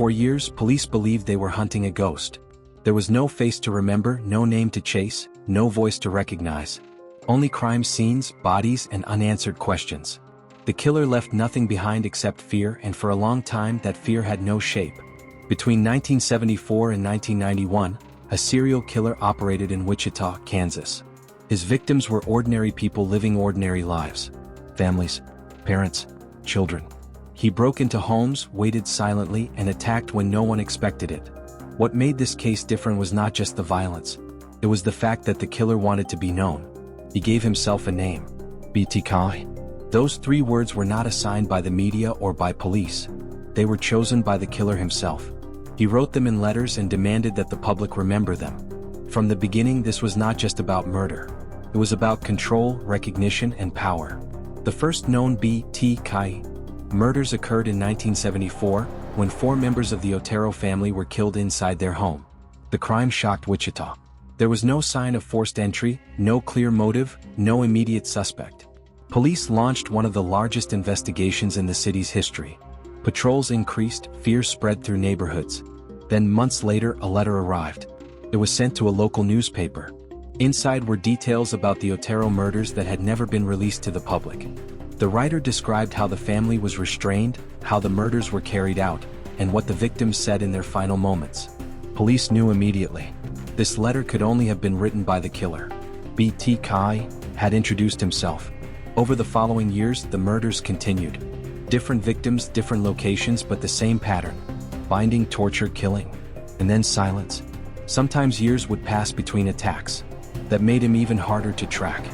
For years, police believed they were hunting a ghost. There was no face to remember, no name to chase, no voice to recognize. Only crime scenes, bodies, and unanswered questions. The killer left nothing behind except fear, and for a long time that fear had no shape. Between 1974 and 1991, a serial killer operated in Wichita, Kansas. His victims were ordinary people living ordinary lives. Families, parents, children. He broke into homes, waited silently, and attacked when no one expected it. What made this case different was not just the violence. It was the fact that the killer wanted to be known. He gave himself a name. BTK. Those 3 words were not assigned by the media or by police. They were chosen by the killer himself. He wrote them in letters and demanded that the public remember them. From the beginning, this was not just about murder. It was about control, recognition, and power. The first known BTK murders occurred in 1974, when 4 members of the Otero family were killed inside their home. The crime shocked Wichita. There was no sign of forced entry, no clear motive, no immediate suspect. Police launched one of the largest investigations in the city's history. Patrols increased, fear spread through neighborhoods. Then months later, a letter arrived. It was sent to a local newspaper. Inside were details about the Otero murders that had never been released to the public. The writer described how the family was restrained, how the murders were carried out, and what the victims said in their final moments. Police knew immediately. This letter could only have been written by the killer. BTK had introduced himself. Over the following years, the murders continued. Different victims, different locations, but the same pattern. Binding, torture, killing. And then silence. Sometimes years would pass between attacks. That made him even harder to track.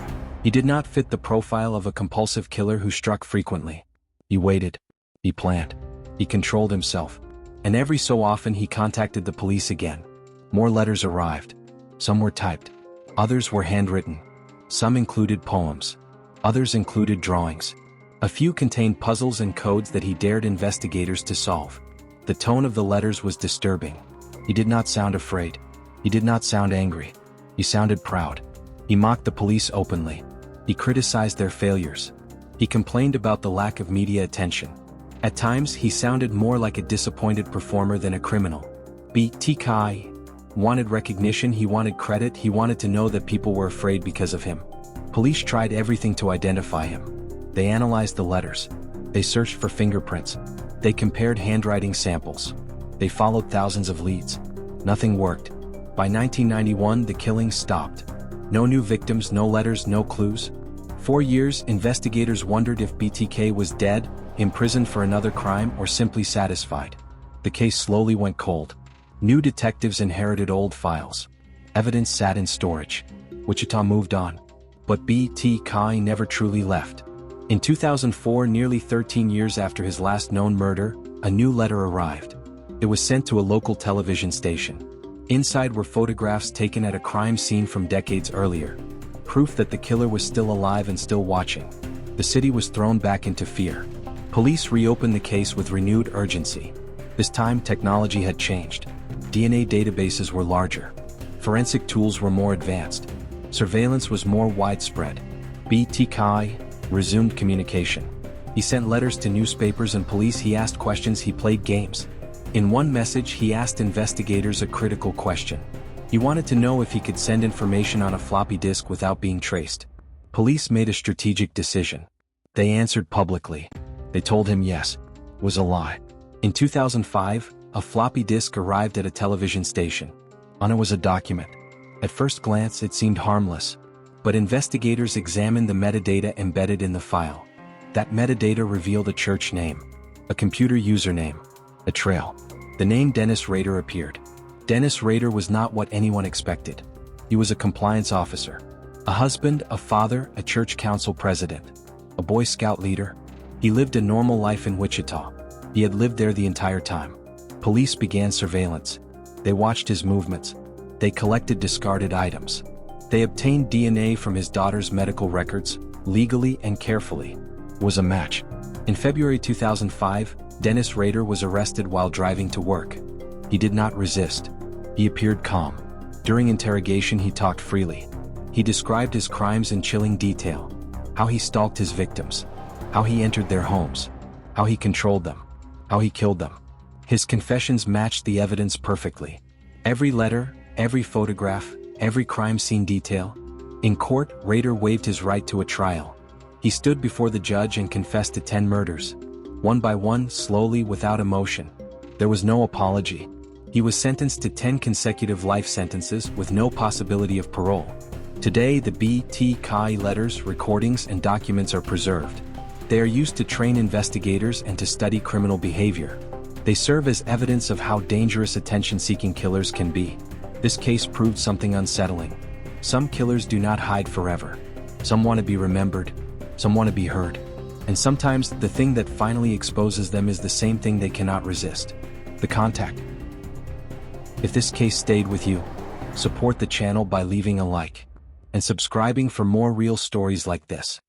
He did not fit the profile of a compulsive killer who struck frequently. He waited. He planned. He controlled himself. And every so often he contacted the police again. More letters arrived. Some were typed. Others were handwritten. Some included poems. Others included drawings. A few contained puzzles and codes that he dared investigators to solve. The tone of the letters was disturbing. He did not sound afraid. He did not sound angry. He sounded proud. He mocked the police openly. He criticized their failures. He complained about the lack of media attention. At times, he sounded more like a disappointed performer than a criminal. BTK wanted recognition, he wanted credit, he wanted to know that people were afraid because of him. Police tried everything to identify him. They analyzed the letters. They searched for fingerprints. They compared handwriting samples. They followed thousands of leads. Nothing worked. By 1991, the killings stopped. No new victims, no letters, no clues. 4 years, investigators wondered if BTK was dead, imprisoned for another crime, or simply satisfied. The case slowly went cold. New detectives inherited old files. Evidence sat in storage. Wichita moved on. But BTK never truly left. In 2004, nearly 13 years after his last known murder, a new letter arrived. It was sent to a local television station. Inside were photographs taken at a crime scene from decades earlier. Proof that the killer was still alive and still watching. The city was thrown back into fear. Police reopened the case with renewed urgency. This time, technology had changed. DNA databases were larger. Forensic tools were more advanced. Surveillance was more widespread. BTK resumed communication. He sent letters to newspapers and police, he asked questions, he played games. In one message, he asked investigators a critical question. He wanted to know if he could send information on a floppy disk without being traced. Police made a strategic decision. They answered publicly. They told him yes. It was a lie. In 2005, a floppy disk arrived at a television station. On it was a document. At first glance, it seemed harmless. But investigators examined the metadata embedded in the file. That metadata revealed a church name, a computer username, a trail. The name Dennis Rader appeared. Dennis Rader was not what anyone expected. He was a compliance officer, a husband, a father, a church council president, a Boy Scout leader. He lived a normal life in Wichita. He had lived there the entire time. Police began surveillance. They watched his movements. They collected discarded items. They obtained DNA from his daughter's medical records, legally and carefully. It was a match. In February 2005, Dennis Rader was arrested while driving to work. He did not resist. He appeared calm. During interrogation, he talked freely. He described his crimes in chilling detail. How he stalked his victims. How he entered their homes. How he controlled them. How he killed them. His confessions matched the evidence perfectly. Every letter, every photograph, every crime scene detail. In court, Rader waived his right to a trial. He stood before the judge and confessed to 10 murders. One by one, slowly, without emotion. There was no apology. He was sentenced to 10 consecutive life sentences with no possibility of parole. Today, the BTK letters, recordings, and documents are preserved. They are used to train investigators and to study criminal behavior. They serve as evidence of how dangerous attention-seeking killers can be. This case proved something unsettling. Some killers do not hide forever. Some want to be remembered. Some want to be heard. And sometimes, the thing that finally exposes them is the same thing they cannot resist: the contact. If this case stayed with you, support the channel by leaving a like and subscribing for more real stories like this.